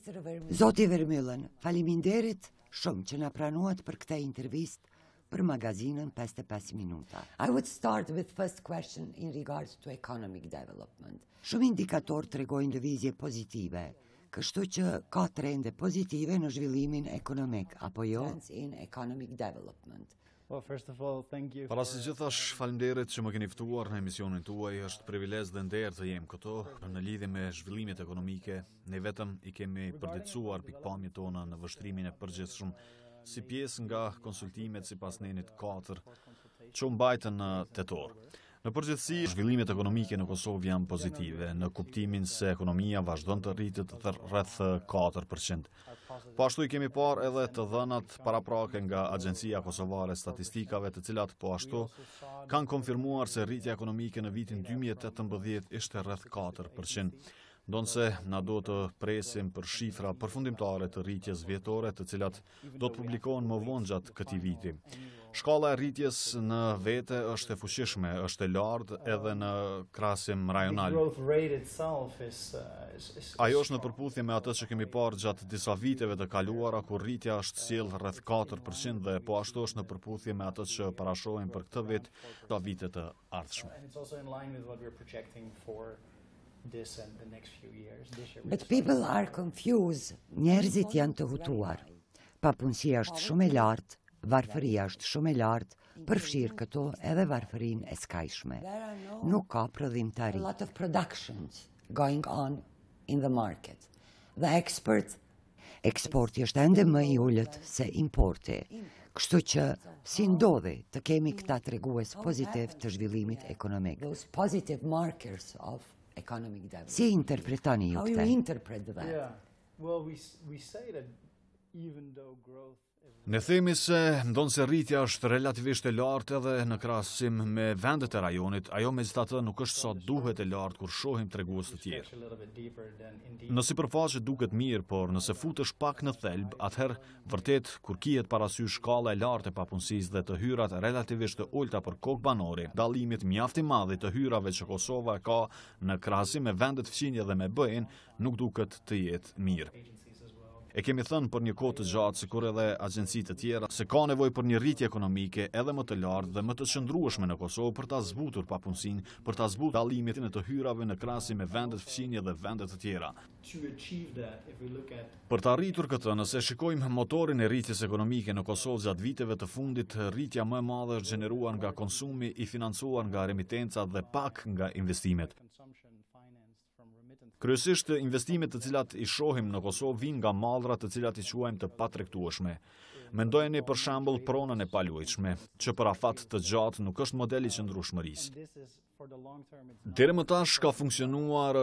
Zoti Vermeulen, faleminderit shumë që na pranuat për këtë intervistë për magazinën 55 minuta. I would start with first question in regards to economic development. Shumë indikatorë tregojnë lëvizje pozitive, kështu që ka trende pozitive në zhvillimin ekonomik, apo jo? In economic development. Para së gjithash, faleminderit që më keni ftuar në emisionin tuaj. Është privilegj dhe nder të jem këto në lidhje me zhvillimet ekonomike. Ne vetëm i kemi përditësuar pikpamjet tona në vështrimin e përgjithshëm si pjesë nga konsultimet sipas nenit 4 që mbajtën në tetor. Në përgjithësi, zhvillimet ekonomike në Kosovë janë pozitive, në kuptimin se ekonomia vazhdon të rritet rreth 4%. Po ashtu i kemi parë edhe të dhënat paraprake nga Agjencia Kosovare Statistikave, të cilat po ashtu kanë konfirmuar se rritja ekonomike në vitin 2018 ishte rreth 4%. Ndonse na do të presim për shifra përfundimtare të rritjes vjetore, të cilat do të publikohen më vonë gjatë këtij viti. Shkalla e rritjes në vete është e fuqishme, është e lartë edhe në krahasim rajonal. Ajo është në përputhje me atë që kemi parë gjatë disa viteve të kaluara, ku rritja është sjellë rreth 4% dhe po ashtu është në përputhje me atë që parashohim për këtë vit të vitet të ardhshme. But people are confused. Njerëzit janë të hutuar. Papunësia është shumë e lartë, varfëria është shumë e lartë, përfshirë këto edhe varfërinë e skajshme. Nuk ka prodhimtari. A lot of productions going on in the market. The eksporti është ende më i ulët se importi. Kështu që si ndodhi të kemi këta tregues pozitiv të zhvillimit ekonomik. Those positive markers of economic development. Si interpretani ju këtë? How you interpret that? Yeah. Well, we say that even though growth Ne themi se ndonse rritja është relativisht e lartë edhe në krahasim me vendet e rajonit, ajo megjithatë nuk është sa duhet e lartë kur shohim tregues të tjerë. Në sipërfaqe duket mirë, por nëse futesh pak në thelb, atëherë vërtet kur kihet parasysh shkalla e lartë e papunësisë dhe të hyrat relativisht të ulta për kokë banore, dallimit mjaft i madh të hyrave që Kosova ka në krahasim me vendet fqinje dhe me BE-n, nuk duket të jetë mirë. E kemi thënë për një kohë të gjatë, sikur edhe agjencitë të tjera, se ka nevojë për një rritje ekonomike edhe më të lartë dhe më të qëndrueshme në Kosovë për ta zbutur papunësinë, për ta zbutur dallimet e të hyrave në krahasim me vendet fqinje dhe vendet të tjera. Për të arritur këtë, nëse shikojmë motorin e rritjes ekonomike në Kosovë gjatë viteve të fundit, rritja më e madhe është gjeneruar nga konsumi i financuar nga remitenca dhe pak nga investimet. Kryesisht investimet të cilat i shohim në Kosovë vijnë nga mallra të cilat i quajmë të patregtueshme. Mendojeni për shembull pronën e paluajtshme, që për afat të gjatë nuk është model i qëndrueshmërisë. Deri më tash ka funksionuar,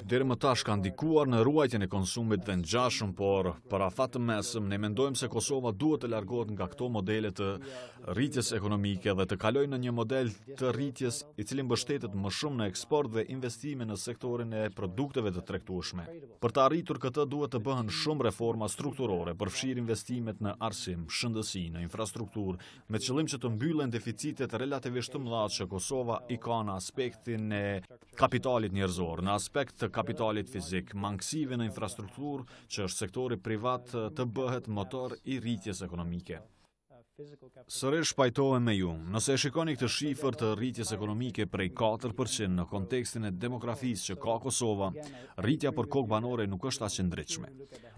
deri më tash ka ndikuar në ruajtjen e konsumit dhe ngjashëm, por për afat të mesëm ne mendojmë se Kosova duhet të largohet nga këto modele të rritjes ekonomike dhe të kalojë në një model të rritjes i cili mbështetet më shumë në eksport dhe investime në sektorin e produkteve të tregtueshme. Për të arritur këtë duhet të bëhen shumë reforma strukturore, përfshirë investimet në arsim, shëndësi, në infrastrukturë, me qëllim që të mbyllen deficitet relativisht të mëdha që Kosova i ka në aspektin e kapitalit njerëzor, në aspekt të kapitalit fizik, mangësive në infrastrukturë, që është sektori privat të bëhet motor i rritjes ekonomike. Sërish pajtohem me ju, nëse e shikoni këtë shifër të rritjes ekonomike prej 4% në kontekstin e demografisë që ka Kosova, rritja për kokë banore nuk është aq e ndritshme.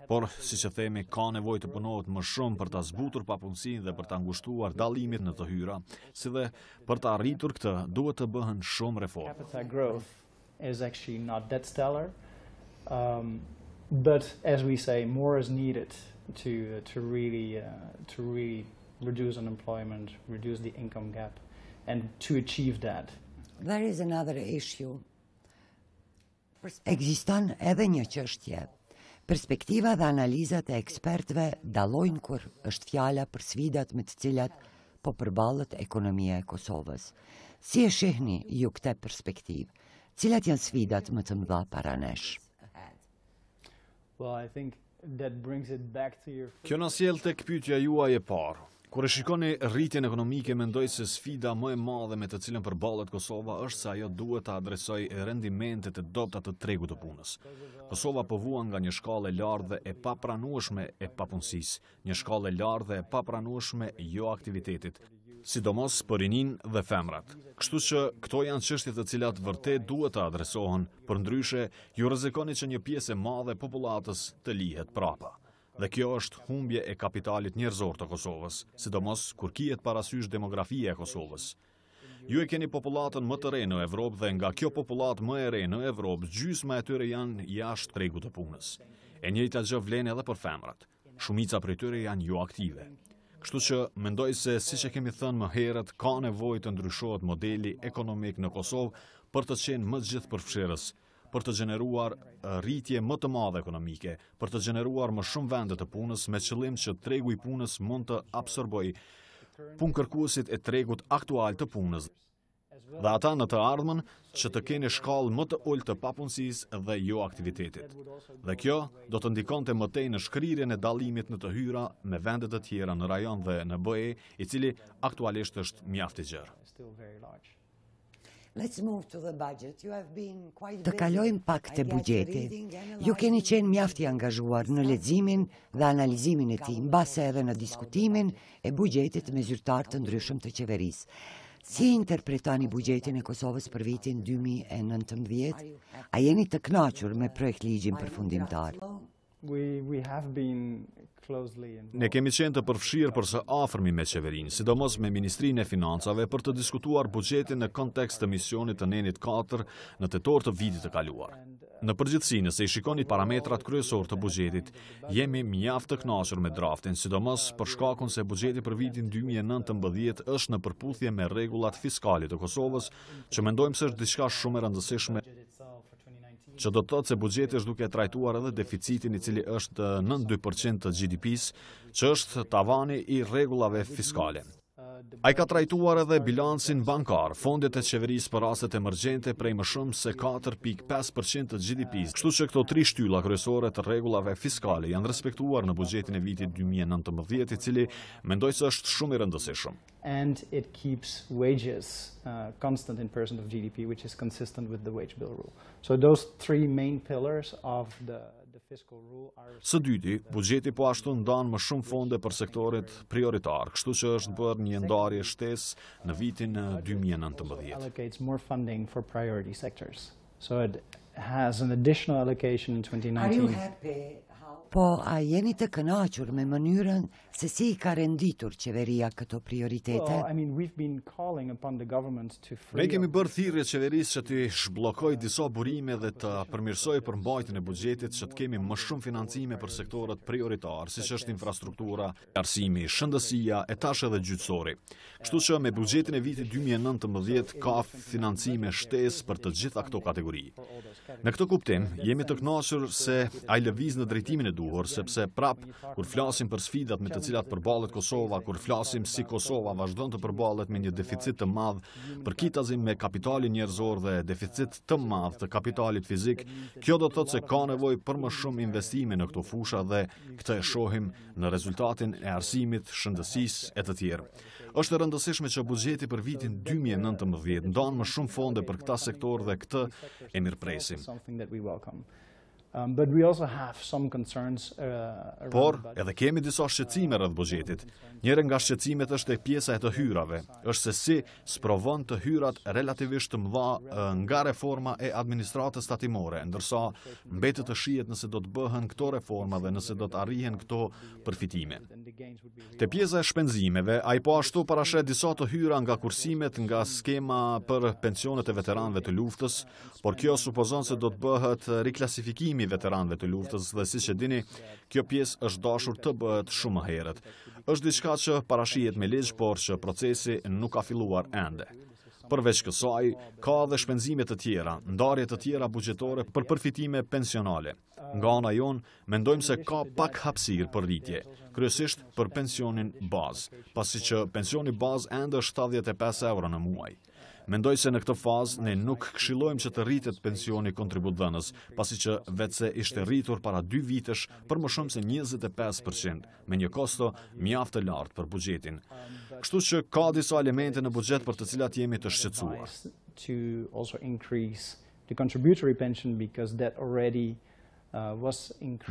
Por, siç e themi, ka nevojë të punohet më shumë për ta zbutur papunësinë dhe për ta ngushtuar dallimit në të hyra, si dhe për të arritur këtë duhet të bëhen shumë reforma. But as we say, more is needed to really reduce unemployment, reduce the income gap, and to achieve that. There is another issue. Ekziston edhe një çështje. Perspektiva dhe analizat e ekspertëve dallojnë kur është fjala për sfidat me të cilat po përballet ekonomia e Kosovës. Si e shihni ju këtë perspektivë? Cilat janë sfidat më të mëdha para nesh? Well, I think that brings it back to your... Kjo na sjell tek pyetja juaj e parë. Kur e shikoni rritjen ekonomike, mendoj se sfida më e madhe me të cilën përballet Kosova është se ajo duhet të adresojë rendimentet e dobta të tregut të punës. Kosova po vuan nga një shkallë e lartë dhe e papranueshme e papunësisë, një shkallë e lartë dhe e papranueshme jo aktivitetit, sidomos për rinin dhe femrat. Kështu që këto janë çështje të cilat vërtet duhet të adresohen, përndryshe ju rrezikoni që një pjesë e madhe e popullatës të lihet prapa. Dhe kjo është humbje e kapitalit njerëzor të Kosovës, sidomos kur kihet parasysh demografia e Kosovës. Ju e keni popullatën më të re në Evropë dhe nga kjo populatë më e re në Evropë, gjysma e tyre janë jashtë tregut të punës. E njëjta gjë vlen edhe për femrat. Shumica prej tyre janë jo aktive. Kështu që mendoj se, siç e kemi thënë më herët, ka nevojë të ndryshohet modeli ekonomik në Kosovë për të qenë më gjithëpërfshirës, për të gjeneruar rritje më të madhe ekonomike, për të gjeneruar më shumë vende të punës me qëllim që tregu i punës mund të absorbojë punëkërkuesit e tregut aktual të punës. Dhe ata në të ardhmen që të keni shkallë më të ulët të papunësisë dhe jo aktivitetit. Dhe kjo do të ndikonte mëtej në shkrirjen e dallimit në të hyra me vendet të tjera në rajon dhe në BE, i cili aktualisht është mjaft i gjerë. Të kalojmë pak te buxheti. Ju keni qenë mjaft i angazhuar në leximin dhe analizimin e tij, mbase edhe në diskutimin e buxhetit me zyrtar të ndryshëm të qeverisë. Si interpretani buxhetin e Kosovës për vitin 2019? A jeni të kënaqur me projekt ligjin përfundimtar? Ne kemi qenë të përfshirë për së afërmi me qeverinë, sidomos me Ministrinë e Financave për të diskutuar buxhetin në kontekst të misionit të nenit 4 në tetor të vitit të kaluar. Në përgjithësi, nëse i shikoni parametrat kryesor të buxhetit, jemi mjaft të kënaqur me draftin, sidomos për shkakun se buxheti për vitin 2019 është në përputhje me rregullat fiskale të Kosovës, që mendojmë se është diçka shumë e rëndësishme, që do të thotë se buxheti është duke trajtuar edhe deficitin i cili është 92% të GDP-s, që është tavani i rregullave fiskale. Ai ka trajtuar edhe bilancin bankar, fondet e qeverisë për rastet emergjente prej më shumë se 4.5% të GDP-s. Kështu që këto tri shtylla kryesore të rregullave fiskale janë respektuar në buxhetin e vitit 2019, i cili mendoj se është shumë i rëndësishëm. And it keeps wages constant in percent of GDP, which is consistent with the wage bill rule. So those three main pillars of the fiscal rule are... Së dyti, buxheti po ashtu ndan më shumë fonde për sektorit prioritar, kështu që është bërë një ndarje shtesë në vitin 2019. Allocates more funding for priority sectors. So it has an additional allocation in 2019. Po, a jeni të kënaqur me mënyrën se si i ka renditur qeveria këto prioritete? Ne kemi bërë thirrje qeverisë që të shbllokojë disa burime dhe të përmirësojë përmbajtjen e buxhetit, që të kemi më shumë financime për sektorët prioritar, siç është infrastruktura, arsimi, shëndësia e tash edhe gjyqësori. Kështu që me buxhetin e vitit 2019 ka financime shtesë për të gjitha këto kategori. Në këtë kuptim, jemi të kënaqur se ai lëviz në drejtimin e duhur, sepse prap, kur flasim për sfidat me të cilat përballet Kosova, kur flasim si Kosova vazhdon të përballet me një deficit të madh, përkitazim me kapitalin njerëzor dhe deficit të madh të kapitalit fizik, kjo do të thotë se ka nevojë për më shumë investime në këto fusha dhe këtë e shohim në rezultatin e arsimit, shëndësisë e të tjerë. Është e rëndësishme që buxheti për vitin 2019 ndan më shumë fonde për këta sektor dhe këtë e mirëpresim. But we also have some concerns Por, edhe kemi disa shqetësime rreth buxhetit. Njëra nga shqetësimet është tek pjesa e të hyrave, është se si sprovon të hyrat relativisht të mëdha nga reforma e administratës tatimore, ndërsa mbetet të shihet nëse do të bëhen këto reforma dhe nëse do të arrihen këto përfitime. Te pjesa e shpenzimeve, ai po ashtu parashet disa të hyra nga kursimet nga skema për pensionet e veteranëve të luftës, por kjo supozon se do të bëhet riklasifikimi veteranëve të luftës dhe siç e dini, kjo pjesë është dashur të bëhet shumë më herët. Është diçka që parashihet me ligj, por që procesi nuk ka filluar ende. Përveç kësaj, ka dhe shpenzime të tjera, ndarje të tjera buxhetore për përfitime pensionale. Nga ana jon, mendojmë se ka pak hapësirë për rritje, kryesisht për pensionin bazë, pasi që pensioni bazë ende është 75 euro në muaj. Mendoj se në këtë fazë ne nuk këshillojmë që të rritet pensioni kontributdhënës, pasi që vetëse ishte rritur para 2 vitesh për më shumë se 25%, me një kosto mjaft të lartë për buxhetin. Kështu që ka disa elemente në buxhet për të cilat jemi të shqetësuar.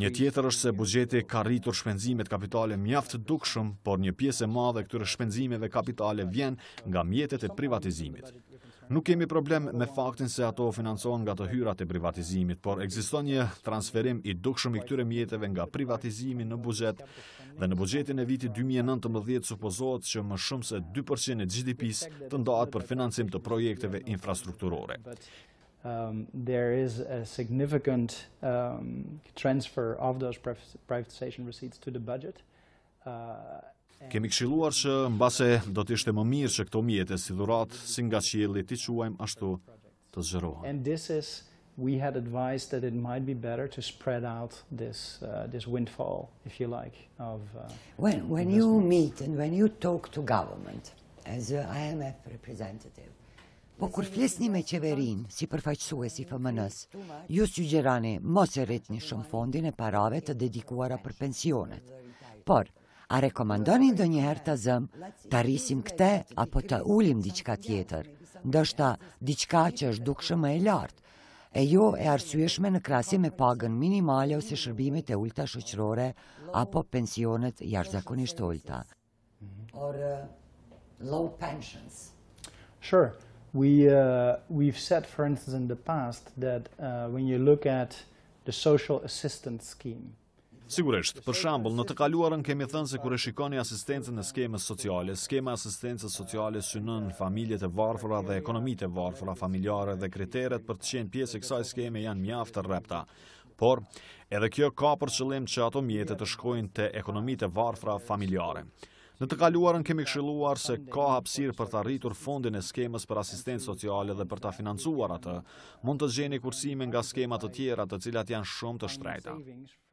Një tjetër është se buxheti ka rritur shpenzimet kapitale mjaft të dukshëm, por një pjesë e madhe këtyre shpenzimeve kapitale vjen nga mjetet e privatizimit. Nuk kemi problem me faktin se ato financohen nga të hyrat e privatizimit, por ekziston një transferim i dukshëm i këtyre mjeteve nga privatizimi në buxhet, dhe në buxhetin e vitit 2019 supozohet që më shumë se 2% e GDP-s të ndahet për financim të projekteve infrastrukturore. There is a significant transfer of those privatization receipts to the budget. Kemi këshilluar që mbase do të ishte më mirë që këto mjete si dhuratë, si nga qielli, t'i quajmë ashtu, të zgjerohen. And this is, we had advised that it might be better to spread out this windfall, if you like, of. When you meet and when you talk to government as a IMF representative. Po kur flisni me qeverin, si përfaqësues i FMN-s, ju sugjerani mos e rritni shumë fondin e parave të dedikuara për pensionet. Por, a rekomandoni ndonjëherë të ta rrisim këte apo të ulim diçka tjetër, ndoshta diçka që është dukshëm më e lartë, e jo e arsyeshme në krahasim me pagën minimale ose shërbimet e ulta shoqërore apo pensionet jashtëzakonisht ulta. Or low pensions. Sure. We've said, for instance, in the past that when you look at the social assistance scheme. Sigurisht, për shembull, në të kaluarën kemi thënë se kur e shikoni asistencën e skemës sociale, skema e asistencës sociale synon familjet e varfëra dhe ekonomitë e varfëra familjare dhe kriteret për të qenë pjesë e kësaj skeme janë mjaft të rrepta. Por, edhe kjo ka për qëllim që ato mjete të shkojnë te ekonomitë e varfëra familjare. Në të kaluarën kemi këshilluar se ka hapësirë për të arritur fondin e skemës për asistencë sociale dhe për ta financuar atë, mund të gjeni kursime nga skema të tjera të cilat janë shumë të shtrejta.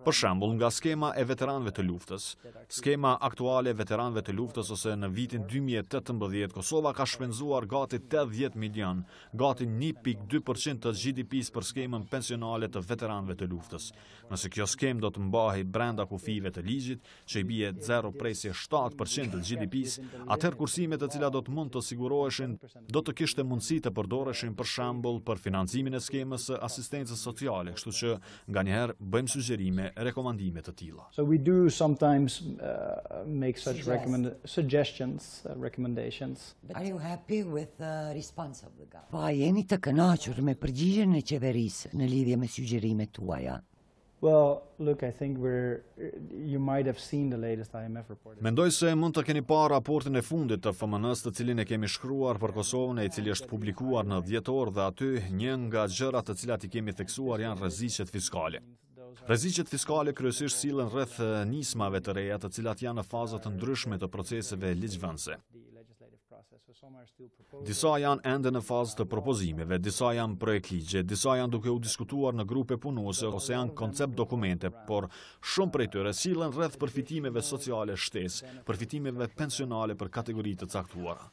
Për shembull, nga skema e veteranëve të luftës, skema aktuale e veteranëve të luftës ose në vitin 2018, Kosova ka shpenzuar gati 80 milion, gati 1.2% të GDP-s për skemën pensionale të veteranëve të luftës. Nëse kjo skemë do të mbahej brenda kufive të ligjit, që i bie 0.7% të GDP-s, atëherë kursimet të cilat do të mund të siguroheshin do të kishte mundësi të përdoreshin për shembull për financimin e skemës së asistencës sociale, kështu që nganjëherë bëjmë sugjerime, rekomandime të tilla. So we do sometimes make such suggestions, recommendations. Are you happy with the response of the government? Po jeni të kënaqur me përgjigjen e qeverisë në lidhje me sugjerimet tuaja? Well, look, I think you might have seen the latest IMF report. Mendoj se mund të keni parë raportin e fundit të FMN-s, të cilin e kemi shkruar për Kosovën, i cili është publikuar në dhjetor, dhe aty një nga gjërat të cilat i kemi theksuar janë rreziqet fiskale. Rreziqet fiskale kryesisht sillen rreth nismave të reja, të cilat janë në faza të ndryshme të proceseve ligjvënëse. Disa janë ende në fazë të propozimeve, disa janë projekt ligje, disa janë duke u diskutuar në grupe punuese ose janë koncept dokumente, por shumë prej tyre sillen rreth përfitimeve sociale shtesë, përfitimeve pensionale për kategori të caktuara.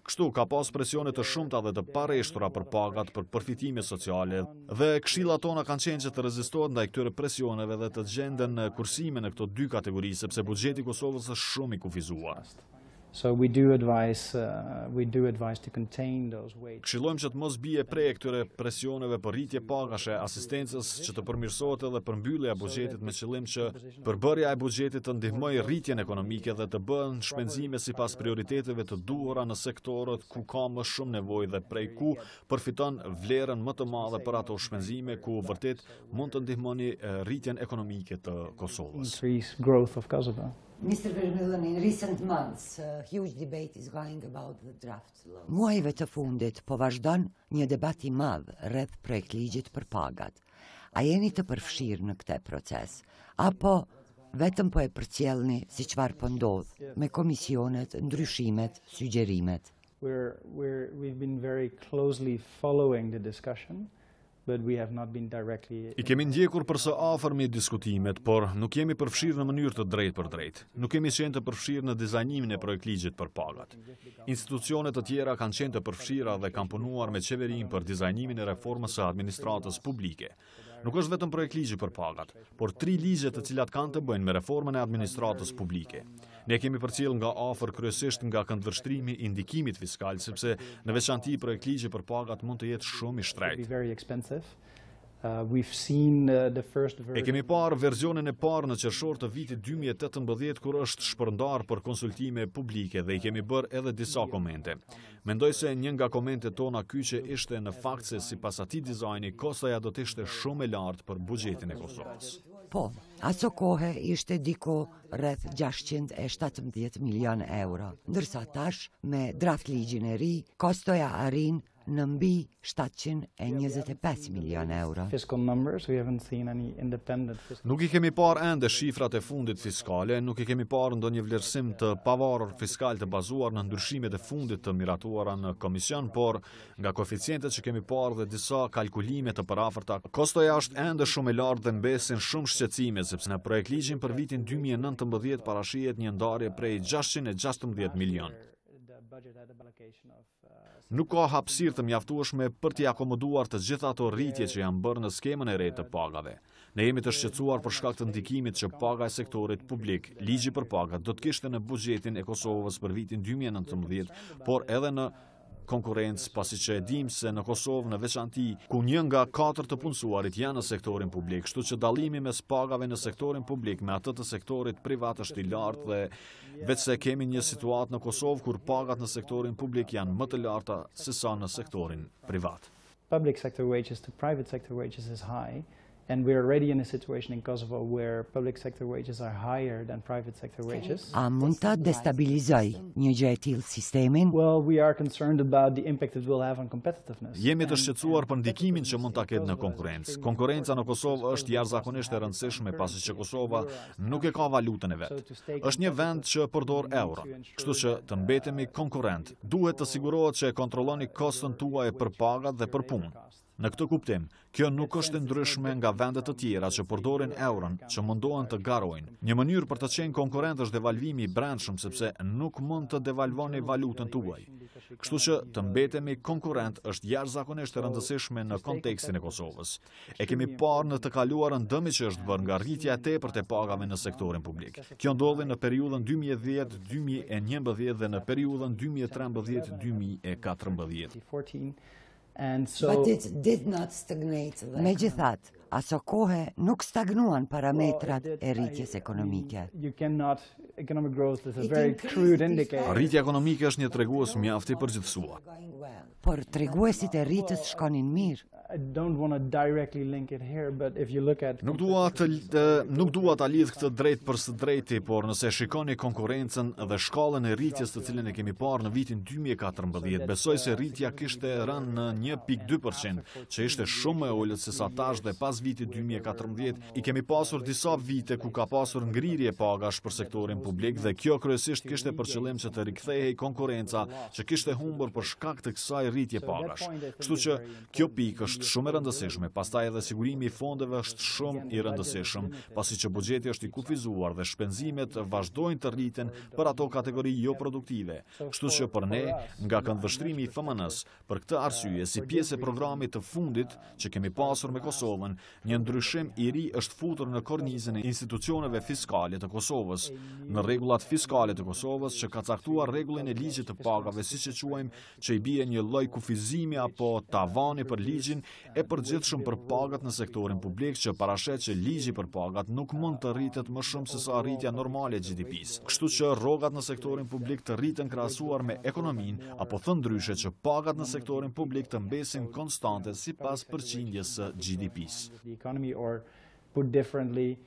Kështu ka pas presione të shumta dhe të pareshtura për pagat, për përfitime sociale, dhe këshillat tona kanë qenë që të rezistohen ndaj këtyre presioneve dhe të gjenden kursime në këto dy kategori, sepse buxheti i Kosovës është shumë i kufizuar. So we do advise to contain those weights. Këshillojmë që të mos bie prej këtyre presioneve për rritje pagashe, asistencës, që të përmirësohet edhe përmbyllja e buxhetit me qëllim që përbërja e buxhetit të ndihmojë rritjen ekonomike dhe të bëhen shpenzime sipas prioriteteve të duhura në sektorët ku ka më shumë nevojë dhe prej ku përfiton vlerën më të madhe për ato shpenzime ku vërtet mund të ndihmoni rritjen ekonomike të Kosovës. Increase growth of Kosovo. Mr. Vermeulen, in recent months, a huge debate is going about the draft law. Muajve të fundit po vazhdon një debat i madh rreth projektligjit për pagat. A jeni të përfshirë në këtë proces? Apo vetëm po e përcjellni si çfarë po ndodh me komisionet, ndryshimet, sugjerimet? We've been very closely following the discussion. but we have not been directly. I kemi ndjekur për së afërmi diskutimet, por nuk jemi përfshirë në mënyrë të drejtë për drejtë. Nuk kemi qenë të përfshirë në dizajnimin e projektligjit për pagat. Institucionet të tjera kanë qenë të përfshira dhe kanë punuar me qeverinë për dizajnimin e reformës së administratës publike. Nuk është vetëm projektligji për pagat, por 3 ligje të cilat kanë të bëjnë me reformën e administratës publike. Ne kemi përcjell nga afër kryesisht nga këndvështrimi i ndikimit fiskal, sepse në veçanti projektligji për pagat mund të jetë shumë i shtrejtë. E kemi parë versionin e parë në qershor të vitit 2018 kur është shpërndar për konsultime publike dhe I kemi bërë edhe disa komente. Mendoj se një nga komentet tona kyçe ishte në fakt se sipas atij dizajni kostoja do të ishte shumë e lartë për buxhetin e Kosovës. Po, aso kohë ishte diku rreth 617 milion euro, ndërsa tash me draft ligjin e ri, kostoja arrin në mbi 725 milion euro. Nuk I kemi parë ende shifrat e fundit fiskale, nuk I kemi parë ndonjë vlerësim të pavarur fiskal të bazuar në ndryshimet e fundit të miratuara në komision, por nga koeficientet që kemi parë dhe disa kalkulime të parafërta, kostoja është ende shumë e lartë dhe mbesin shumë shqetësime, sepse në projektligjin për vitin 2019 parashihet një ndarje prej 616 milion. Nuk ka hapësirë të mjaftueshme për t'i akomoduar të gjitha ato rritje që janë bërë në skemën e re të pagave. Ne jemi të shqetësuar për shkak të ndikimit që paga e sektorit publik, ligji për pagat, do të kishte në buxhetin e Kosovës për vitin 2019, por edhe në konkurrencë, pasi që e dim se në Kosovë në veçanti, ku 1 nga 4 të punësuarit janë në sektorin publik, kështu që dallimi mes pagave në sektorin publik me atë të sektorit privat është I lartë dhe veç se kemi një situatë në Kosovë kur pagat në sektorin publik janë më të larta se sa në sektorin privat. Public sector wages to private sector wages is high. And we're already in a situation in Kosovo where public sector wages are higher than private sector wages. A mund ta destabilizoj një gjë e tillë sistemin? Well, we are concerned about the impact it will have on competitiveness. Jemi të shqetësuar për ndikimin që mund ta ketë në konkurrencë. Konkurenca në Kosovë është jashtëzakonisht e rëndësishme pasi që Kosova nuk e ka valutën e vet. Është një vend që përdor euron. Kështu që të mbetemi konkurrent, duhet të sigurohet që e kontrolloni koston tuaj për pagat dhe për punë. Në këtë kuptim, kjo nuk është e ndryshme nga vendet të tjera që përdorin euron, që mundohen të garojnë. Një mënyrë për të qenë konkurrent është devalvimi I brendshëm, sepse nuk mund të devalvoni valutën tuaj. Kështu që të mbetemi konkurrent është jashtëzakonisht e rëndësishme në kontekstin e Kosovës. E kemi parë në të kaluarën dëmi që është bërë nga rritja e tepërt e pagave në sektorin publik. Kjo ndodhi në periudhën 2010-2011 dhe në periudhën 2013-2014. But it did not stagnate. Megjithatë, aso kohë nuk stagnuan parametrat e rritjes ekonomike. Economic growth is a very crude indicator. Rritja ekonomike është një tregues mjaft I përgjithësuar. Por treguesit e rritjes shkonin mirë. I don't want to directly link it here, but if you look at Nuk dua ta lidh këtë drejt për së drejti, por nëse shikoni konkurrencën dhe shkallën e rritjes të cilën e kemi parë në vitin 2014, besoj se rritja kishte rënë në 1.2%, që ishte shumë më e ulët se sa tash dhe pas vitit 2014 I kemi pasur disa vite ku ka pasur ngrirje pagash për sektorin publik dhe kjo kryesisht kishte për qëllim që të rikthehej konkurrenca që kishte humbur për shkak të kësaj rritje pagash. Kështu që kjo pikë është shumë e rëndësishme, pastaj edhe sigurimi I fondeve është shumë I rëndësishëm, pasi që buxheti është I kufizuar dhe shpenzimet vazhdojnë të rriten për ato kategori jo produktive. Kështu që për ne, nga këndvështrimi I FMN-s, për këtë arsye, si pjesë e programit të fundit që kemi pasur me Kosovën, një ndryshim I ri është futur në kornizën e institucioneve fiskale të Kosovës, në rregullat fiskale të Kosovës që ka caktuar rregullin e ligjit të pagave, siç e quajmë, që I bie një lloj kufizimi apo tavani për ligjin e përgjithshëm për pagat në sektorin publik që parashet që ligji për pagat nuk mund të rritet më shumë se sa rritja normale e GDP-s. Kështu që rrogat në sektorin publik të rriten krahasuar me ekonominë apo thënë ndryshe që pagat në sektorin publik të mbesin konstante sipas përqindjes së GDP-s. The economy, or put differently,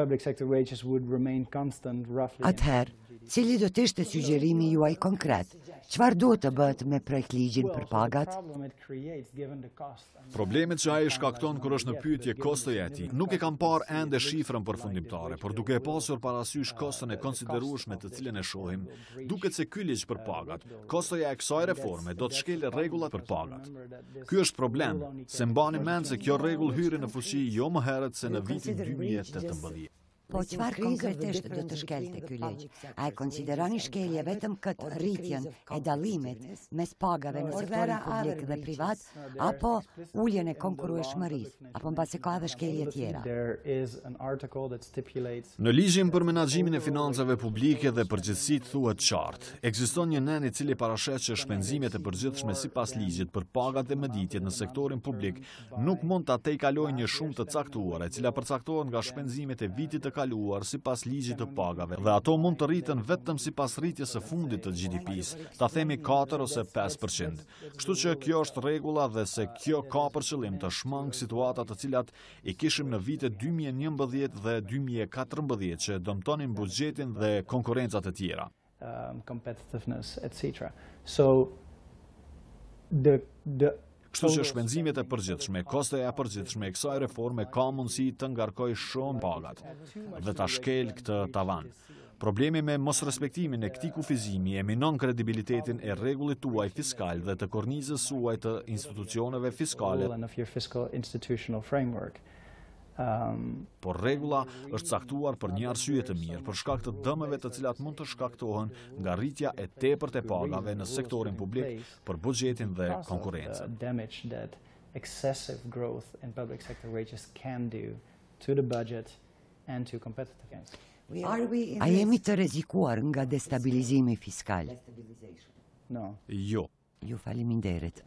public sector wages would remain constant roughly. Atëherë, cili do të ishte sugjerimi juaj konkret? Çfarë duhet të bëhet me projektligjin për pagat? Problemet që ai shkakton kur është në pyetje kosto i ati, nuk e kam parë ende shifrën përfundimtare, por duke e pasur parasysh kostën e konsiderueshme të cilën e shohim, duket se ky ligj për pagat, kostoja e kësaj reforme do të shkelë rregullat për pagat. Ky është problem, se mbani mend se kjo rregull hyri në fuqi jo më herët se në vitin 2018. Po çfarë konkretisht do të shkelte ky ligj? A e konsideron një shkelje vetëm këtë rritjen e dallimit mes pagave në sektorin publik dhe privat, apo uljen e konkurrueshmërisë, apo mbase ka edhe shkelje tjera? Në ligjin për menaxhimin e financave publike dhe përgjithësitë thuhet qartë, ekziston një nen i cili parashet që shpenzimet e përgjithshme sipas ligjit për pagat dhe mëditjet në sektorin publik nuk mund ta tejkalojnë një shumë të caktuar, e cila përcaktohet nga shpenzimet e vitit të kaluar sipas ligjit të pagave, dhe ato mund të rriten vetëm sipas rritjes së fundit të GDP-s, ta themi 4 ose 5%. Kështu që kjo është rregulla dhe se kjo ka për qëllim të shmang situata të cilat i kishim në vitet 2011 dhe 2014 që dëmtonin buxhetin dhe konkurrencat e tjera. Competitiveness, etc. So Kështu që shpenzimet e përgjithshme, kostoja e përgjithshme e kësaj reforme ka mundësi të ngarkojë shumë pagat dhe ta shkel këtë tavan. Problemi me mosrespektimin e këtij kufizimi e minon kredibilitetin e rregullit tuaj fiskal dhe të kornizës suaj të institucioneve fiskale. Por rregulla është caktuar për një arsye të mirë, për shkak të dëmeve të cilat mund të shkaktohen nga rritja e tepërt e pagave në sektorin publik për buxhetin dhe konkurrencën. Excessive growth in public sector wages can do to the budget and to competitiveness. A jemi të rrezikuar nga destabilizimi fiskal? No. Jo. Ju faleminderit.